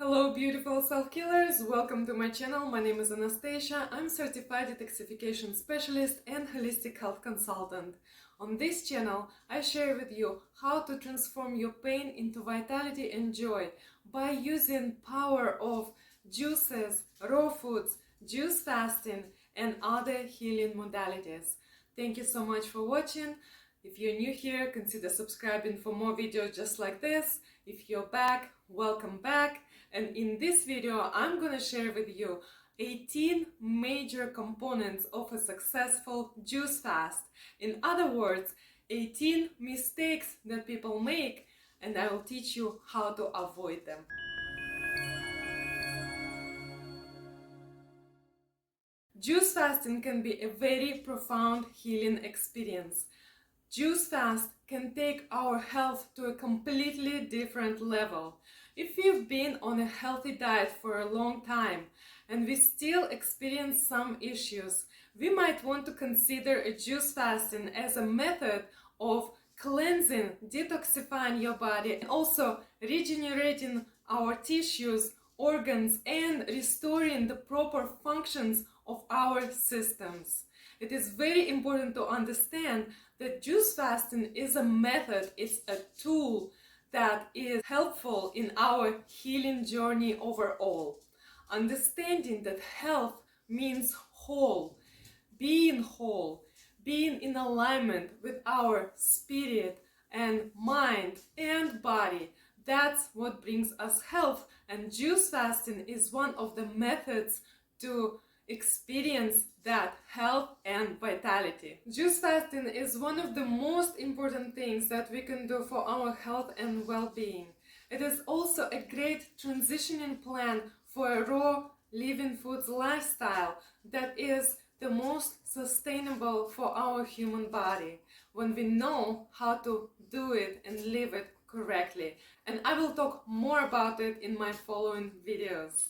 Hello beautiful self-killers, welcome to my channel. My name is Anastasia. I'm certified detoxification specialist and holistic health consultant. On this channel, I share with you how to transform your pain into vitality and joy by using power of juices, raw foods, juice fasting and other healing modalities. Thank you so much for watching. If you're new here, consider subscribing for more videos just like this. If you're back, welcome back. And in this video, I'm gonna share with you 18 major components of a successful juice fast. In other words, 18 mistakes that people make, and I will teach you how to avoid them. Juice fasting can be a very profound healing experience. Juice fast can take our health to a completely different level. If you've been on a healthy diet for a long time and we still experience some issues, we might want to consider a juice fasting as a method of cleansing, detoxifying your body, and also regenerating our tissues, organs, and restoring the proper functions of our systems. It is very important to understand that juice fasting is a method, it's a tool that is helpful in our healing journey overall. Understanding that health means whole, being in alignment with our spirit and mind and body. That's what brings us health, and juice fasting is one of the methods to experience that health and vitality. Juice fasting is one of the most important things that we can do for our health and well-being. It is also a great transitioning plan for a raw living foods lifestyle that is the most sustainable for our human body when we know how to do it and live it correctly. And I will talk more about it in my following videos.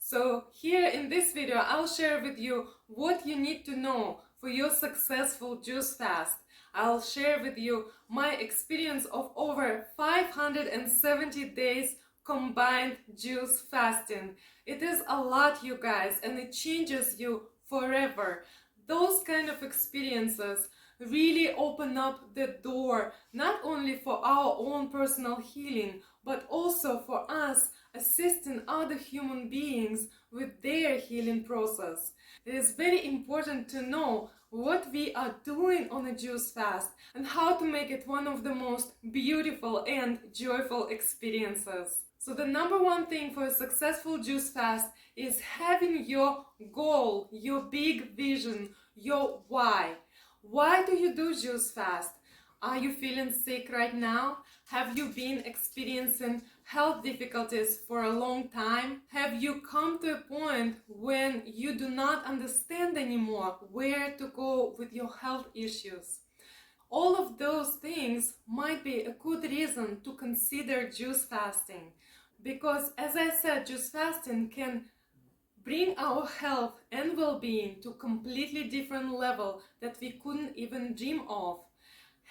So here in this video, I'll share with you what you need to know for your successful juice fast. I'll share with you my experience of over 570 days combined juice fasting. It is a lot, you guys, and it changes you forever. Those kind of experiences really open up the door not only for our own personal healing, but also for us assisting other human beings with their healing process. It is very important to know what we are doing on a juice fast and how to make it one of the most beautiful and joyful experiences. So the number one thing for a successful juice fast is having your goal, your big vision, your why. Why do you do juice fast? Are you feeling sick right now? Have you been experiencing health difficulties for a long time? Have you come to a point when you do not understand anymore where to go with your health issues? All of those things might be a good reason to consider juice fasting, because as I said, juice fasting can bring our health and well-being to a completely different level that we couldn't even dream of.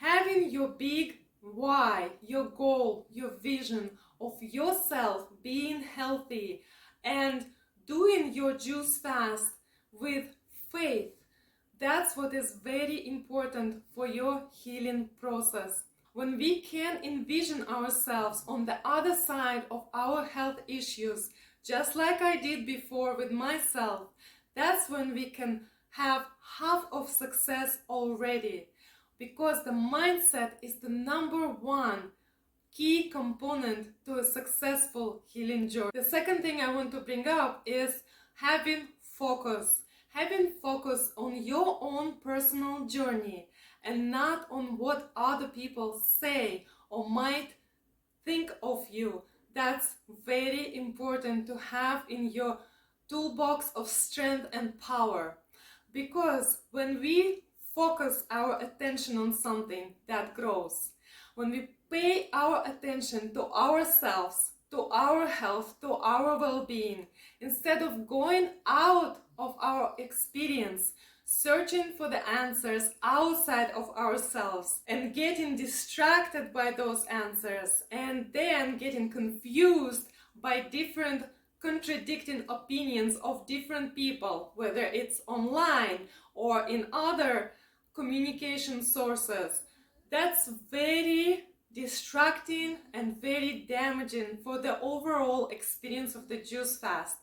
Having your big why, your goal, your vision of yourself being healthy and doing your juice fast with faith, that's what is very important for your healing process. When we can envision ourselves on the other side of our health issues, just like I did before with myself, that's when we can have half of success already. Because the mindset is the number one key component to a successful healing journey. The second thing I want to bring up is having focus. Having focus on your own personal journey and not on what other people say or might think of you. That's very important to have in your toolbox of strength and power. Because when we focus our attention on something that grows, when we pay our attention to ourselves, to our health, to our well-being, instead of going out of our experience, searching for the answers outside of ourselves and getting distracted by those answers and then getting confused by different contradicting opinions of different people, whether it's online or in other communication sources. That's very distracting and very damaging for the overall experience of the juice fast.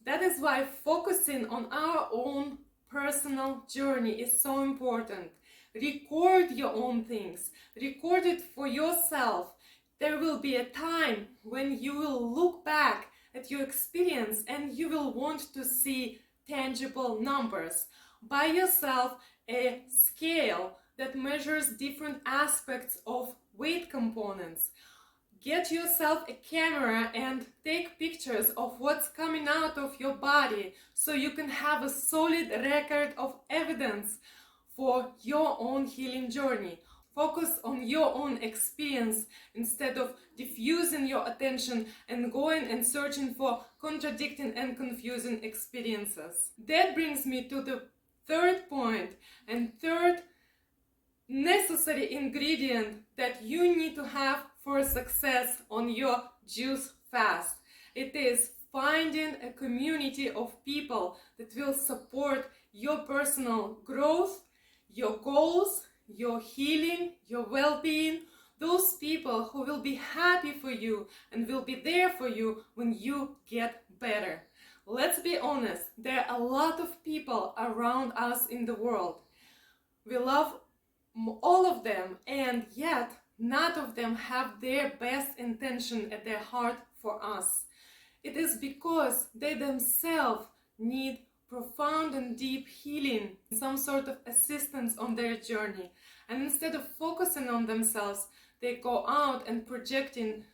That is why focusing on our own personal journey is so important. Record your own things, record it for yourself. There will be a time when you will look back at your experience and you will want to see tangible numbers. Buy yourself a scale that measures different aspects of weight components. Get yourself a camera and take pictures of what's coming out of your body so you can have a solid record of evidence for your own healing journey. Focus on your own experience instead of diffusing your attention and going and searching for contradicting and confusing experiences. That brings me to the third point and third necessary ingredient that you need to have for success on your juice fast. It is finding a community of people that will support your personal growth, your goals, your healing, your well-being. Those people who will be happy for you and will be there for you when you get better. Let's be honest, there are a lot of people around us in the world. We love all of them, and yet none of them have their best intention at their heart for us. It is because they themselves need profound and deep healing, some sort of assistance on their journey. And instead of focusing on themselves, they go out and projecting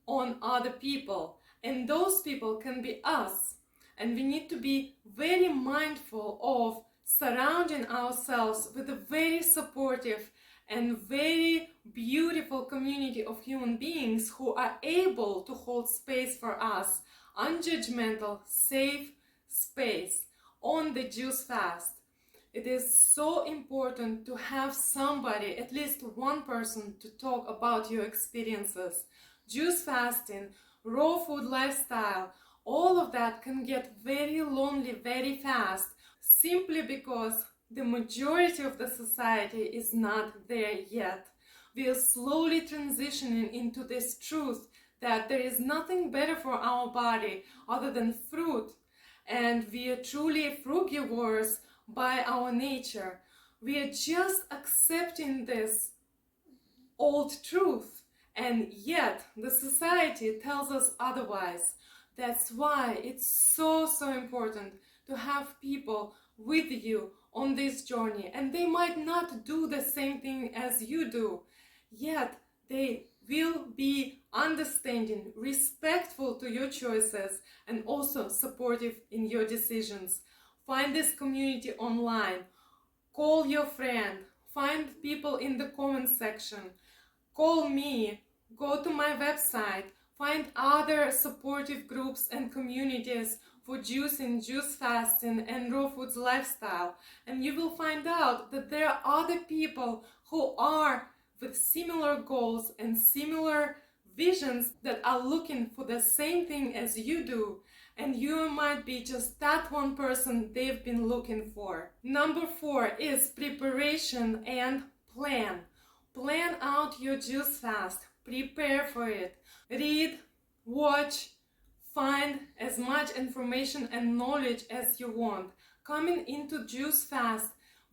on other people. And those people can be us. And we need to be very mindful of surrounding ourselves with a very supportive and very beautiful community of human beings who are able to hold space for us, unjudgmental, safe space on the juice fast. It is so important to have somebody, at least one person, to talk about your experiences. Juice fasting, raw food lifestyle, all of that can get very lonely very fast, simply because the majority of the society is not there yet. We are slowly transitioning into this truth that there is nothing better for our body other than fruit, and we are truly frugivores by our nature. We are just accepting this old truth, and yet the society tells us otherwise. That's why it's so important to have people with you on this journey, and they might not do the same thing as you do, yet they will be understanding, respectful to your choices, and also supportive in your decisions. Find this community online, call your friend, find people in the comment section, call me, go to my website, find other supportive groups and communities for juicing, juice fasting, and raw foods lifestyle. And you will find out that there are other people who are with similar goals and similar visions that are looking for the same thing as you do. And you might be just that one person they've been looking for. Number 4 is preparation and plan. Plan out your juice fast. Prepare for it. Read, watch, find as much information and knowledge as you want. Coming into juice fast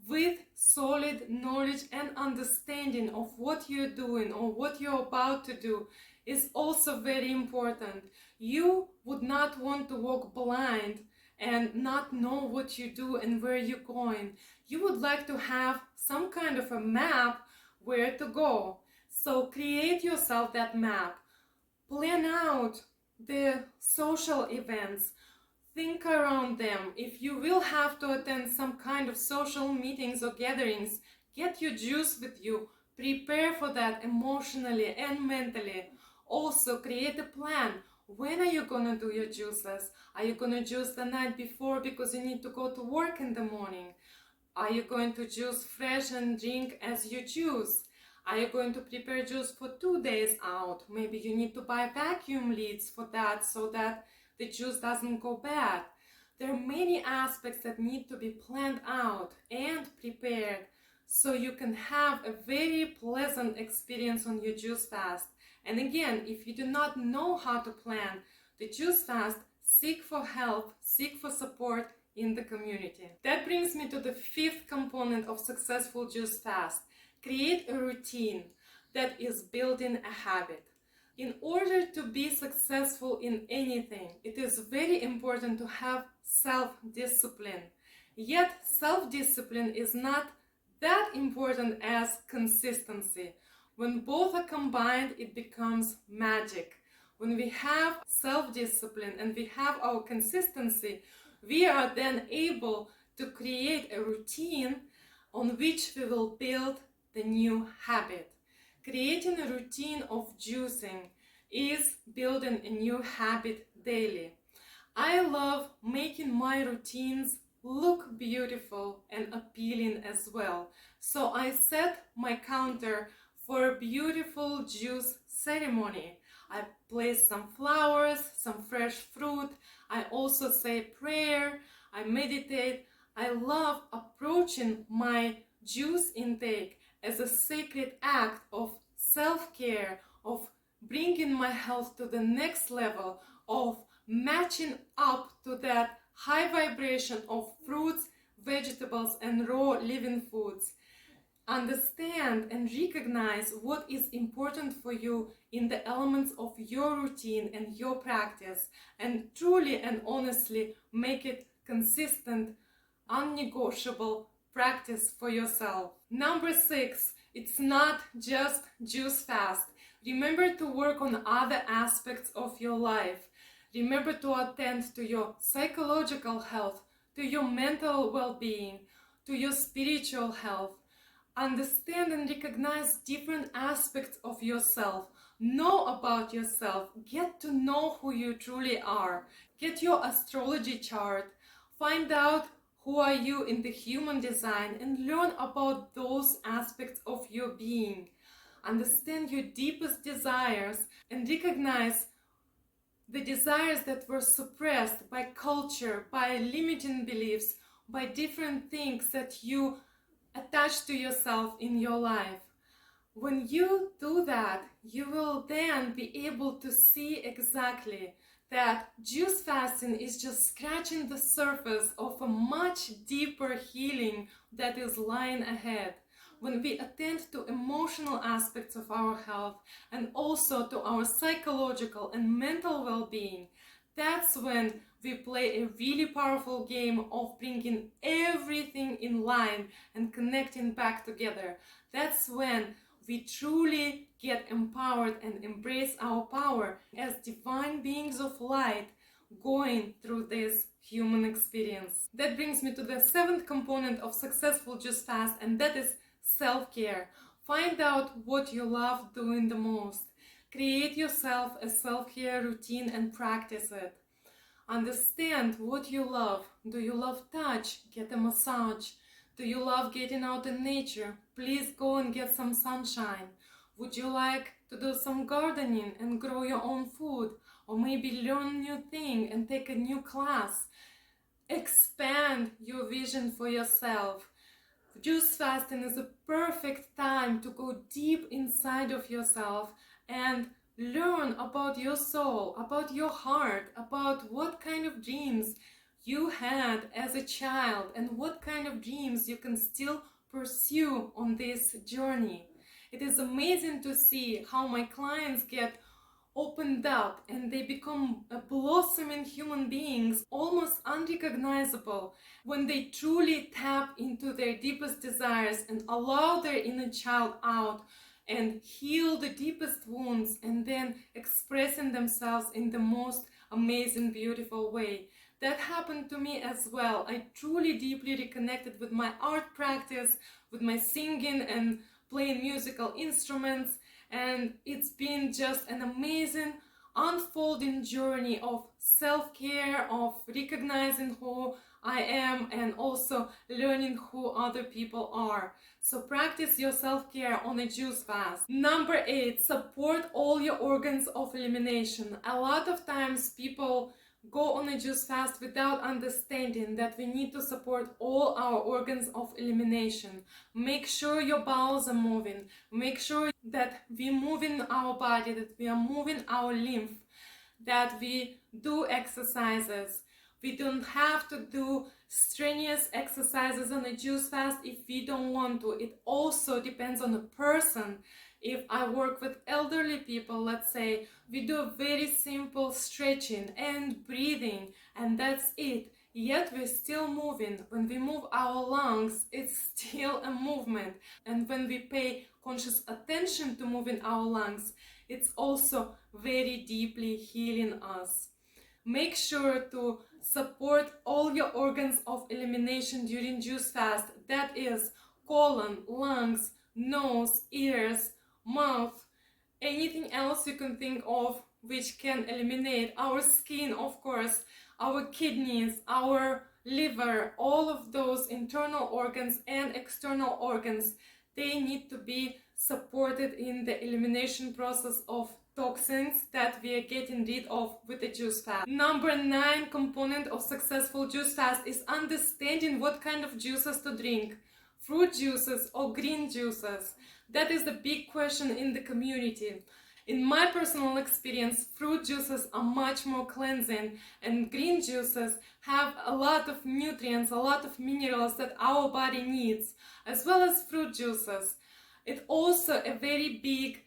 with solid knowledge and understanding of what you're doing or what you're about to do is also very important. You would not want to walk blind and not know what you do and where you're going. You would like to have some kind of a map where to go. So create yourself that map. Plan out the social events. Think around them. If you will have to attend some kind of social meetings or gatherings, get your juice with you. Prepare for that emotionally and mentally. Also, create a plan. When are you gonna do your juices? Are you gonna juice the night before because you need to go to work in the morning? Are you going to juice fresh and drink as you choose? Are you going to prepare juice for 2 days out? Maybe you need to buy vacuum lids for that so that the juice doesn't go bad. There are many aspects that need to be planned out and prepared so you can have a very pleasant experience on your juice fast. And again, if you do not know how to plan the juice fast, seek for help, seek for support in the community. That brings me to the fifth component of successful juice fast. Create a routine that is building a habit. In order to be successful in anything, it is very important to have self-discipline. Yet, self-discipline is not that important as consistency. When both are combined, it becomes magic. When we have self-discipline and we have our consistency, we are then able to create a routine on which we will build the new habit. Creating a routine of juicing is building a new habit daily. I love making my routines look beautiful and appealing as well. So I set my counter for a beautiful juice ceremony. I place some flowers, some fresh fruit. I also say prayer. I meditate. I love approaching my juice intake as a sacred act of self-care, of bringing my health to the next level, of matching up to that high vibration of fruits, vegetables, and raw living foods. Understand and recognize what is important for you in the elements of your routine and your practice, and truly and honestly make it consistent, unnegotiable practice for yourself. Number 6, it's not just juice fast. Remember to work on other aspects of your life. Remember to attend to your psychological health, to your mental well-being, to your spiritual health. Understand and recognize different aspects of yourself. Know about yourself. Get to know who you truly are. Get your astrology chart. Find out who are you in the human design and learn about those aspects of your being. Understand your deepest desires and recognize the desires that were suppressed by culture, by limiting beliefs, by different things that you attach to yourself in your life. When you do that, you will then be able to see exactly that juice fasting is just scratching the surface of a much deeper healing that is lying ahead. When we attend to emotional aspects of our health and also to our psychological and mental well-being, that's when we play a really powerful game of bringing everything in line and connecting back together. That's when we truly get empowered and embrace our power as divine beings of light going through this human experience. That brings me to the 7th component of successful juice fast, and that is self-care. Find out what you love doing the most. Create yourself a self-care routine and practice it. Understand what you love. Do you love touch? Get a massage. Do you love getting out in nature? Please go and get some sunshine. Would you like to do some gardening and grow your own food? Or maybe learn a new thing and take a new class? Expand your vision for yourself. Juice fasting is a perfect time to go deep inside of yourself and learn about your soul, about your heart, about what kind of dreams you had as a child and what kind of dreams you can still pursue on this journey. It is amazing to see how my clients get opened up and they become blossoming human beings, almost unrecognizable, when they truly tap into their deepest desires and allow their inner child out and heal the deepest wounds, and then expressing themselves in the most amazing, beautiful way. That happened to me as well. I truly deeply reconnected with my art practice, with my singing and playing musical instruments, and it's been just an amazing unfolding journey of self-care, of recognizing who I am, and also learning who other people are. So practice your self-care on a juice fast. Number 8, support all your organs of elimination. A lot of times people go on a juice fast without understanding that we need to support all our organs of elimination. Make sure your bowels are moving. Make sure that we move in our body, that we are moving our lymph, that we do exercises. We don't have to do strenuous exercises on a juice fast if we don't want to. It also depends on the person. If I work with elderly people, let's say, we do a very simple stretching and breathing, and that's it. Yet we're still moving. When we move our lungs, it's still a movement. And when we pay conscious attention to moving our lungs, it's also very deeply healing us. Make sure to support all your organs of elimination during juice fast. That is colon, lungs, nose, ears, mouth, anything else you can think of which can eliminate. Our skin, of course, our kidneys, our liver, all of those internal organs and external organs, they need to be supported in the elimination process of toxins that we are getting rid of with the juice fast. Number 9 component of successful juice fast is understanding what kind of juices to drink. Fruit juices or green juices? That is the big question in the community. In my personal experience, fruit juices are much more cleansing, and green juices have a lot of nutrients, a lot of minerals that our body needs, as well as fruit juices. It's also a very big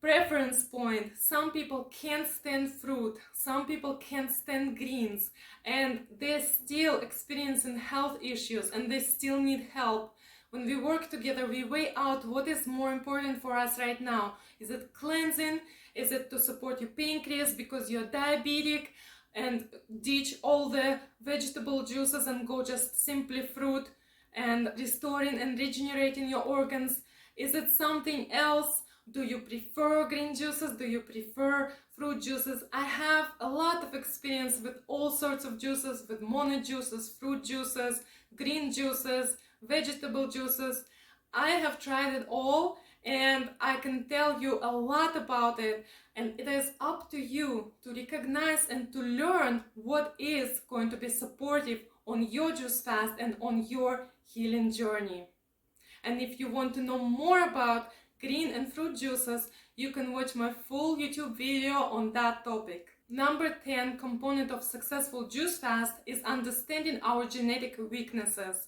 preference point. Some people can't stand fruit, some people can't stand greens, and they're still experiencing health issues and they still need help. When we work together, we weigh out what is more important for us right now. Is it cleansing? Is it to support your pancreas because you're diabetic, and ditch all the vegetable juices and go just simply fruit and restoring and regenerating your organs? Is it something else? Do you prefer green juices? Do you prefer fruit juices? I have a lot of experience with all sorts of juices, with mono juices, fruit juices, green juices, vegetable juices. I have tried it all, and I can tell you a lot about it, and it is up to you to recognize and to learn what is going to be supportive on your juice fast and on your healing journey. And if you want to know more about green and fruit juices, you can watch my full YouTube video on that topic. Number 10 component of successful juice fast is understanding our genetic weaknesses.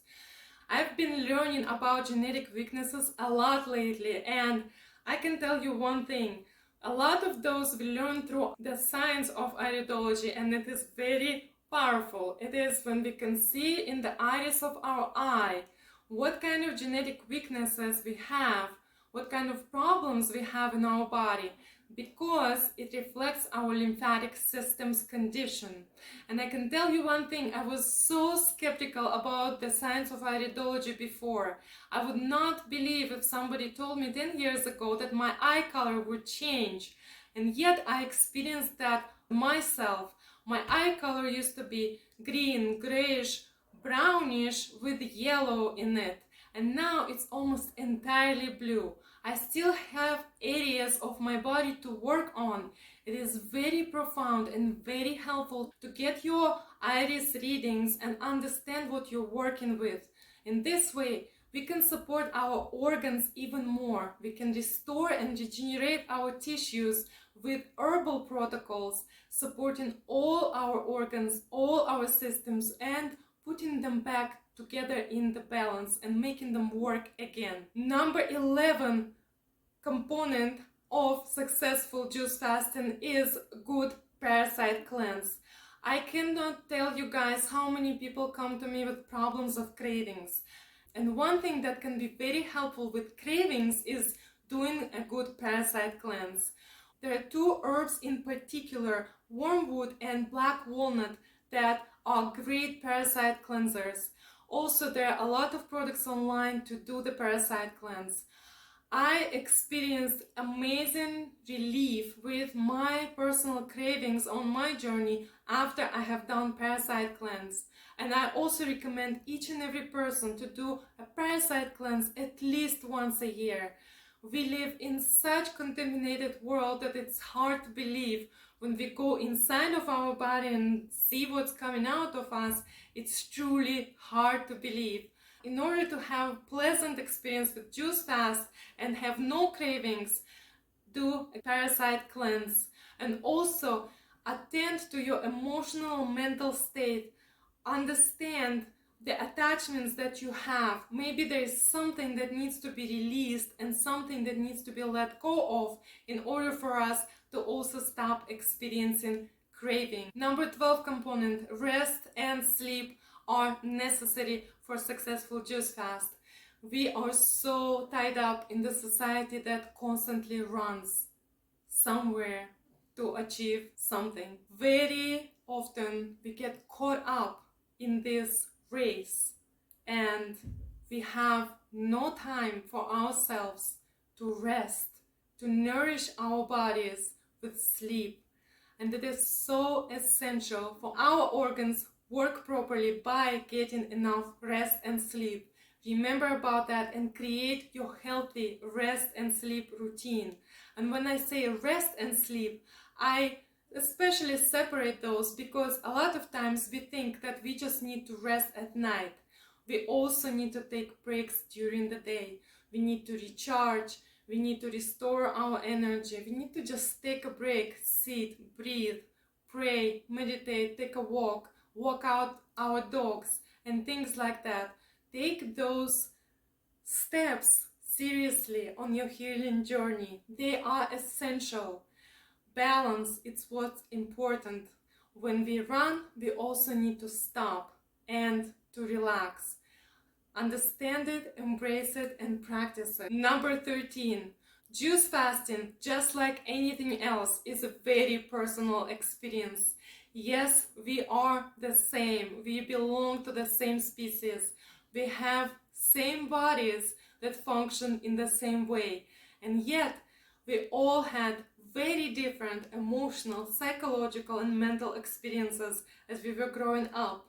I've been learning about genetic weaknesses a lot lately, and I can tell you one thing. A lot of those we learn through the science of iridology, and it is very powerful. It is when we can see in the iris of our eye what kind of genetic weaknesses we have, what kind of problems we have in our body, because it reflects our lymphatic system's condition. And I can tell you one thing, I was so skeptical about the science of iridology before. I would not believe if somebody told me 10 years ago that my eye color would change. And yet I experienced that myself. My eye color used to be green, grayish, brownish with yellow in it. And now it's almost entirely blue. I still have areas of my body to work on. It is very profound and very helpful to get your iris readings and understand what you're working with. In this way, we can support our organs even more. We can restore and regenerate our tissues with herbal protocols, supporting all our organs, all our systems, and putting them back together in the balance and making them work again. Number 11 component of successful juice fasting is good parasite cleanse. I cannot tell you guys how many people come to me with problems of cravings. And one thing that can be very helpful with cravings is doing a good parasite cleanse. There are two herbs in particular, wormwood and black walnut, that are great parasite cleansers. Also, there are a lot of products online to do the parasite cleanse. I experienced amazing relief with my personal cravings on my journey after I have done parasite cleanse. And I also recommend each and every person to do a parasite cleanse at least once a year. We live in such contaminated world that it's hard to believe. When we go inside of our body and see what's coming out of us, it's truly hard to believe. In order to have a pleasant experience with juice fast and have no cravings, do a parasite cleanse. And also attend to your emotional mental state. Understand the attachments that you have. Maybe there is something that needs to be released and something that needs to be let go of in order for us to also stop experiencing craving. Number 12 component, rest and sleep are necessary for successful juice fast. We are so tied up in the society that constantly runs somewhere to achieve something. Very often we get caught up in this race and we have no time for ourselves to rest, to nourish our bodies with sleep. And it is so essential for our organs work properly by getting enough rest and sleep. Remember about that and create your healthy rest and sleep routine. And when I say rest and sleep, I especially separate those because a lot of times we think that we just need to rest at night. We also need to take breaks during the day. We need to recharge. We need to restore our energy. We need to just take a break, sit, breathe, pray, meditate, take a walk out our dogs, and things like that. Take those steps seriously on your healing journey. They are essential. Balance, it's what's important. When we run, we also need to stop and to relax. Understand it, embrace it, and practice it. Number 13. Juice fasting, just like anything else, is a very personal experience. Yes, we are the same. We belong to the same species. We have same bodies that function in the same way. And yet, we all had very different emotional, psychological, and mental experiences as we were growing up.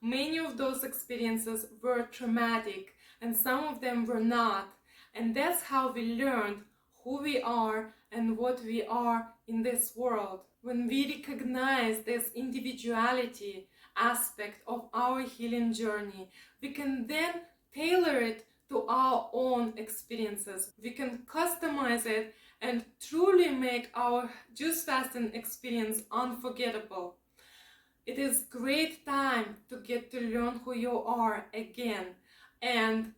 Many of those experiences were traumatic, and some of them were not. And that's how we learned who we are and what we are in this world. When we recognize this individuality aspect of our healing journey, we can then tailor it to our own experiences. We can customize it and truly make our juice fasting experience unforgettable. It is great time to get to learn who you are again and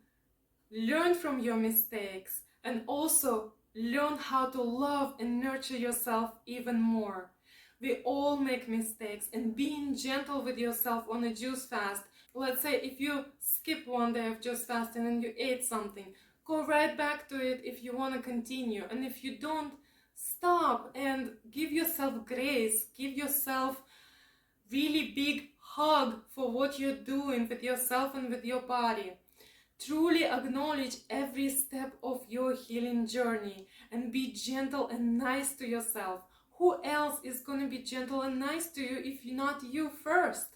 learn from your mistakes and also learn how to love and nurture yourself even more. We all make mistakes, and being gentle with yourself on a juice fast. Let's say if you skip one day of juice fasting and you ate something, go right back to it if you want to continue. And if you don't, stop and give yourself grace. Give yourself really big hug for what you're doing with yourself and with your body. Truly acknowledge every step of your healing journey and be gentle and nice to yourself. Who else is going to be gentle and nice to you if you're not you first?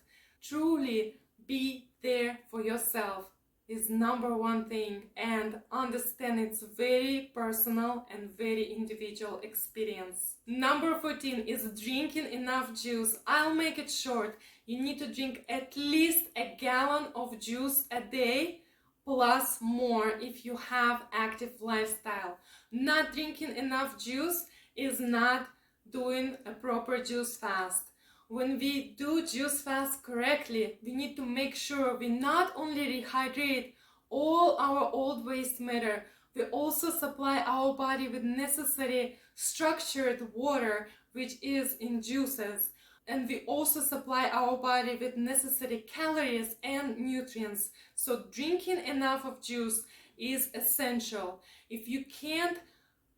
Truly be there for yourself is number one thing, and understand it's very personal and very individual experience. Number 14 is drinking enough juice. I'll make it short. You need to drink at least a gallon of juice a day plus more if you have active lifestyle. Not drinking enough juice is not doing a proper juice fast. When we do juice fast correctly, we need to make sure we not only rehydrate all our old waste matter, we also supply our body with necessary structured water, which is in juices. And we also supply our body with necessary calories and nutrients. So drinking enough of juice is essential. If you can't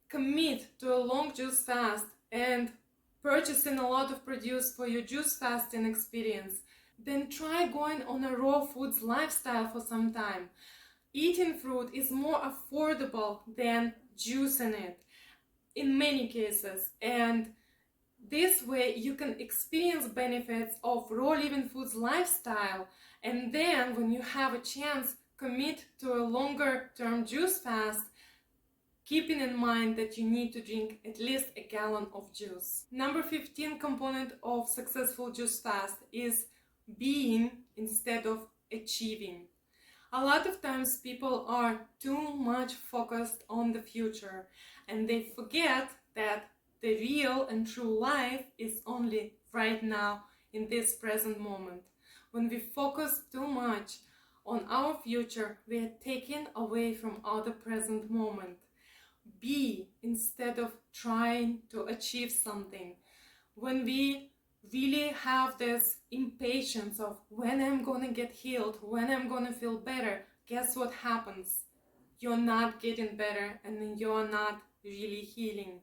commit to a long juice fast and purchasing a lot of produce for your juice fasting experience, then try going on a raw foods lifestyle for some time. Eating fruit is more affordable than juicing it in many cases, and This way you can experience benefits of raw living foods lifestyle, and then when you have a chance, commit to a longer term juice fast, keeping in mind that you need to drink at least a gallon of juice. Number 15 component of successful juice fast is being instead of achieving. A lot of times people are too much focused on the future and they forget that the real and true life is only right now in this present moment. When we focus too much on our future, we are taken away from our present moment. Be instead of trying to achieve something. When we really have this impatience of when I'm gonna get healed, when I'm gonna feel better, guess what happens? You're not getting better and you're not really healing.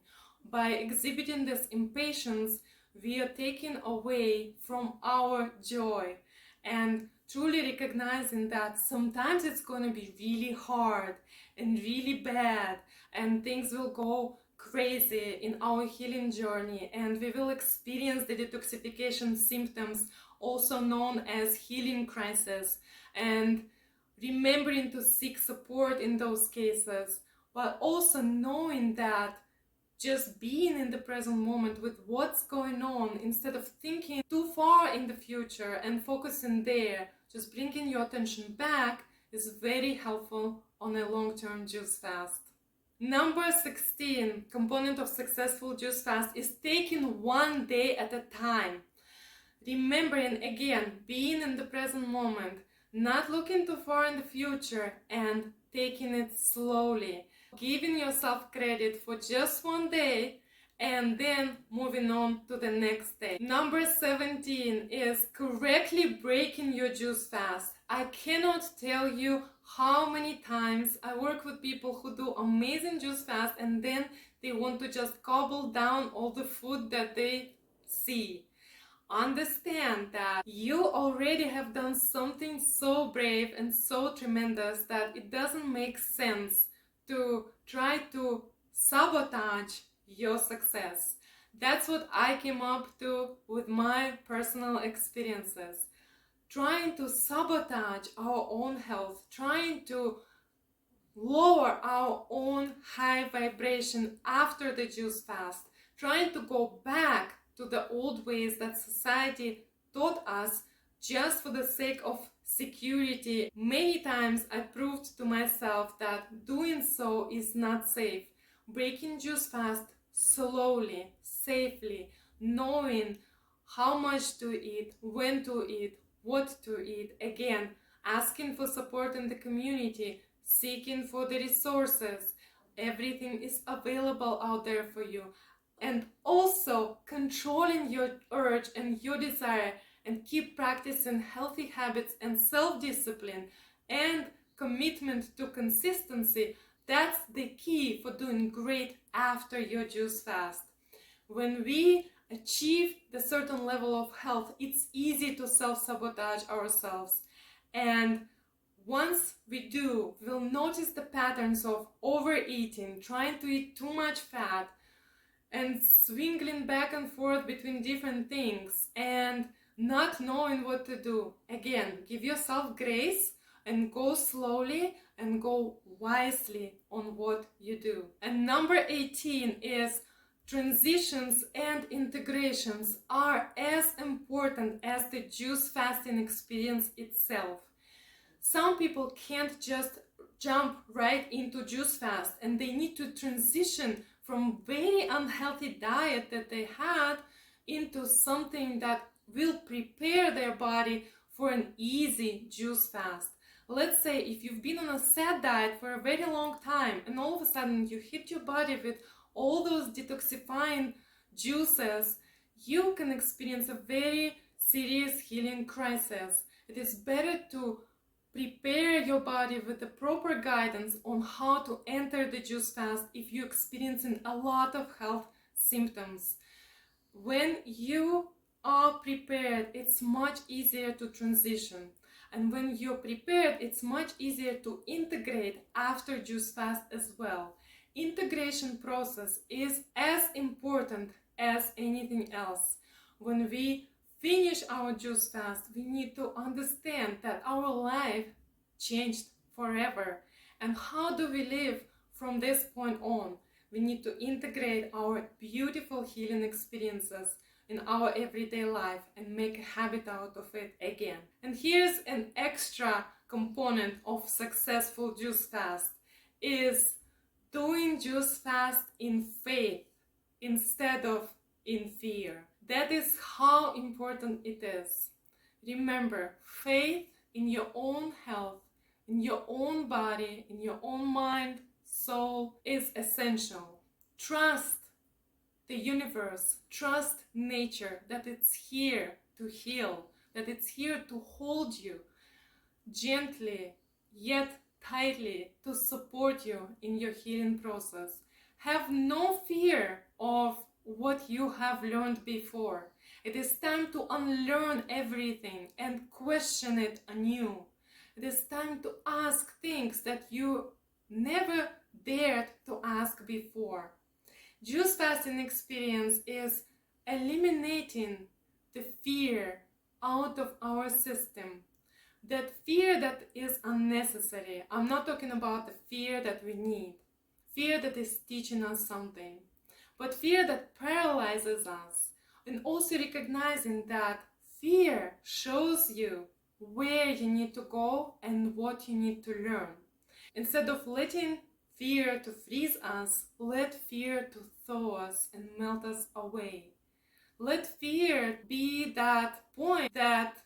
By exhibiting this impatience, we are taking away from our joy and truly recognizing that sometimes it's going to be really hard and really bad and things will go crazy in our healing journey and we will experience the detoxification symptoms, also known as healing crisis, and remembering to seek support in those cases, while also knowing that just being in the present moment with what's going on instead of thinking too far in the future and focusing there, just bringing your attention back is very helpful on a long-term juice fast. Number 16 component of successful juice fast is taking one day at a time. Remembering again, being in the present moment, not looking too far in the future and taking it slowly. Giving yourself credit for just one day and then moving on to the next day. Number 17 is correctly breaking your juice fast. I cannot tell you how many times I work with people who do amazing juice fast and then they want to just gobble down all the food that they see. Understand that you already have done something so brave and so tremendous that it doesn't make sense to try to sabotage your success. That's what I came up to with my personal experiences. Trying to sabotage our own health, trying to lower our own high vibration after the juice fast, trying to go back to the old ways that society taught us just for the sake of security. Many times I proved to myself that doing so is not safe. Breaking juice fast slowly, safely, knowing how much to eat, when to eat, what to eat, again, asking for support in the community, seeking for the resources. Everything is available out there for you. And also controlling your urge and your desire and keep practicing healthy habits and self-discipline and commitment to consistency. That's the key for doing great after your juice fast. When we achieve the certain level of health, it's easy to self-sabotage ourselves. And once we do, we'll notice the patterns of overeating, trying to eat too much fat, and swinging back and forth between different things and not knowing what to do. Again, give yourself grace and go slowly and go wisely on what you do. And number 18 is transitions and integrations are as important as the juice fasting experience itself. Some people can't just jump right into juice fast and they need to transition from very unhealthy diet that they had into something that will prepare their body for an easy juice fast. Let's say if you've been on a sad diet for a very long time and all of a sudden you hit your body with all those detoxifying juices, you can experience a very serious healing crisis. It is better to prepare your body with the proper guidance on how to enter the juice fast if you're experiencing a lot of health symptoms. When you are prepared, it's much easier to transition. And when you're prepared, it's much easier to integrate after juice fast as well. Integration process is as important as anything else. When we finish our juice fast, we need to understand that our life changed forever. And how do we live from this point on? We need to integrate our beautiful healing experiences in our everyday life and make a habit out of it again. And here's an extra component of successful juice fast is doing juice fast in faith instead of in fear. That is how important it is. Remember, faith in your own health, in your own body, in your own mind, soul is essential. Trust the universe, trust nature, that it's here to heal, that it's here to hold you gently yet tightly to support you in your healing process. Have no fear of what you have learned before. It is time to unlearn everything and question it anew. It is time to ask things that you never dared to ask before. Juice fasting experience is eliminating the fear out of our system. That fear that is unnecessary. I'm not talking about the fear that we need. Fear that is teaching us something. But fear that paralyzes us. And also recognizing that fear shows you where you need to go and what you need to learn. Instead of letting fear to freeze us, let fear to thaw us and melt us away. Let fear be that point that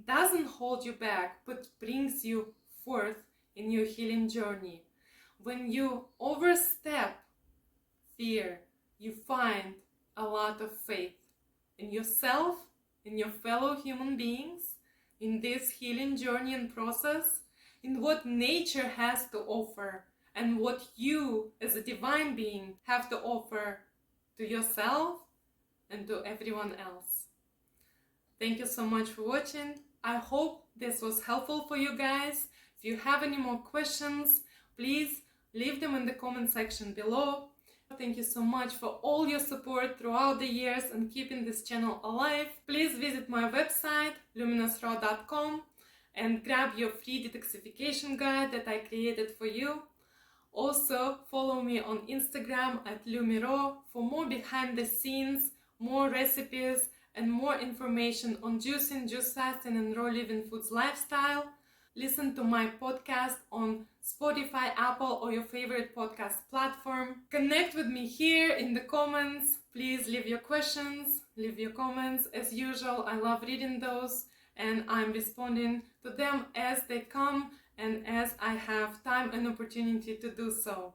doesn't hold you back but brings you forth in your healing journey. When you overstep fear, you find a lot of faith in yourself, in your fellow human beings, in this healing journey and process, in what nature has to offer and what you as a divine being have to offer to yourself and to everyone else. Thank you so much for watching. I hope this was helpful for you guys. If you have any more questions, please leave them in the comment section below. Thank you so much for all your support throughout the years and keeping this channel alive. Please visit my website luminousraw.com and grab your free detoxification guide that I created for you. Also, follow me on Instagram at lumiraw for more behind the scenes, more recipes, and more information on juicing, juice fasting, and raw living foods lifestyle. Listen to my podcast on Spotify, Apple, or your favorite podcast platform. Connect with me here in the comments. Please leave your questions, leave your comments. As usual, I love reading those and I'm responding to them as they come and as I have time and opportunity to do so.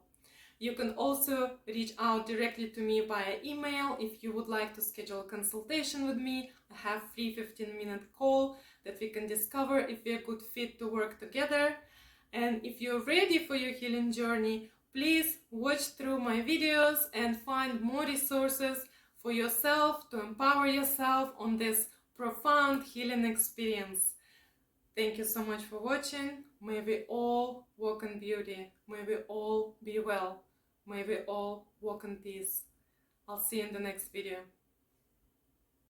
You can also reach out directly to me via email if you would like to schedule a consultation with me. I have a free 15-minute call that we can discover if we're a good fit to work together. And if you're ready for your healing journey, please watch through my videos and find more resources for yourself to empower yourself on this profound healing experience. Thank you so much for watching. May we all walk in beauty. May we all be well. May we all walk in peace. I'll see you in the next video.